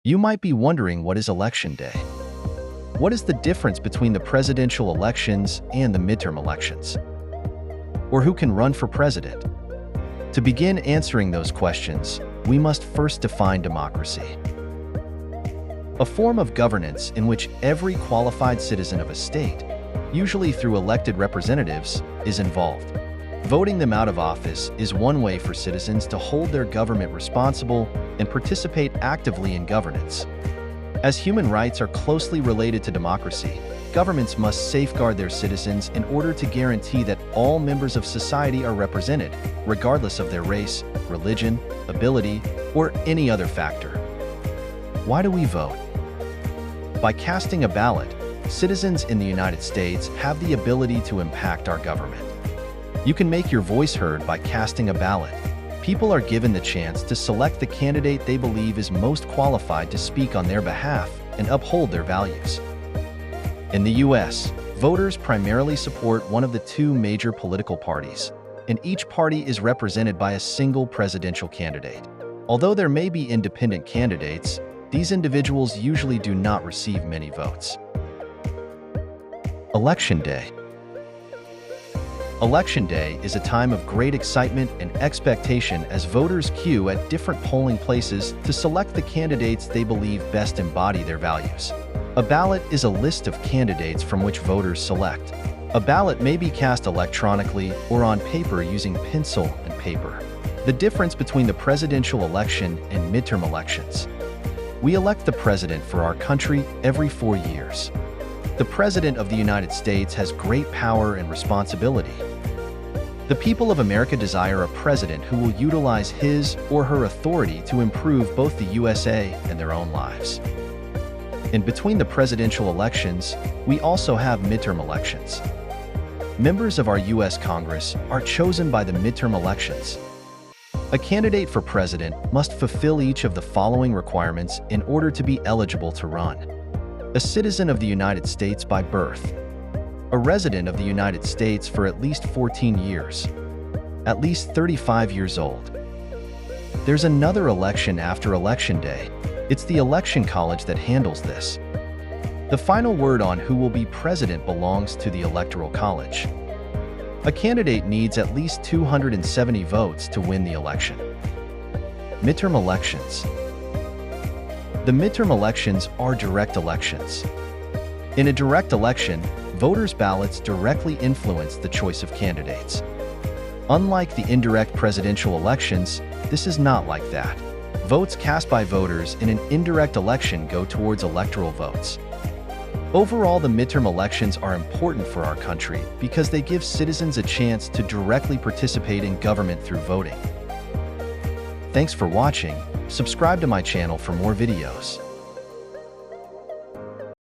You might be wondering, what is Election Day? What is the difference between the presidential elections and the midterm elections? Or who can run for president? To begin answering those questions, we must first define democracy. A form of governance in which every qualified citizen of a state, usually through elected representatives, is involved. Voting them out of office is one way for citizens to hold their government responsible and participate actively in governance. As human rights are closely related to democracy, governments must safeguard their citizens in order to guarantee that all members of society are represented, regardless of their race, religion, ability, or any other factor. Why do we vote? By casting a ballot, citizens in the United States have the ability to impact our government. You can make your voice heard by casting a ballot. People are given the chance to select the candidate they believe is most qualified to speak on their behalf and uphold their values. In the U.S., voters primarily support one of the two major political parties, and each party is represented by a single presidential candidate. Although there may be independent candidates, these individuals usually do not receive many votes. Election Day. Election Day is a time of great excitement and expectation as voters queue at different polling places to select the candidates they believe best embody their values. A ballot is a list of candidates from which voters select. A ballot may be cast electronically or on paper using pencil and paper. The difference between the presidential election and midterm elections. We elect the president for our country every 4 years. The President of the United States has great power and responsibility. The people of America desire a president who will utilize his or her authority to improve both the USA and their own lives. In between the presidential elections, we also have midterm elections. Members of our U.S. Congress are chosen by the midterm elections. A candidate for president must fulfill each of the following requirements in order to be eligible to run. A citizen of the United States by birth. A resident of the United States for at least 14 years. At least 35 years old. There's another election after Election Day. It's the Election College that handles this. The final word on who will be president belongs to the Electoral College. A candidate needs at least 270 votes to win the election. Midterm elections. The midterm elections are direct elections. In a direct election, voters' ballots directly influence the choice of candidates. Unlike the indirect presidential elections, this is not like that. Votes cast by voters in an indirect election go towards electoral votes. Overall, the midterm elections are important for our country because they give citizens a chance to directly participate in government through voting. Thanks for watching. Subscribe to my channel for more videos.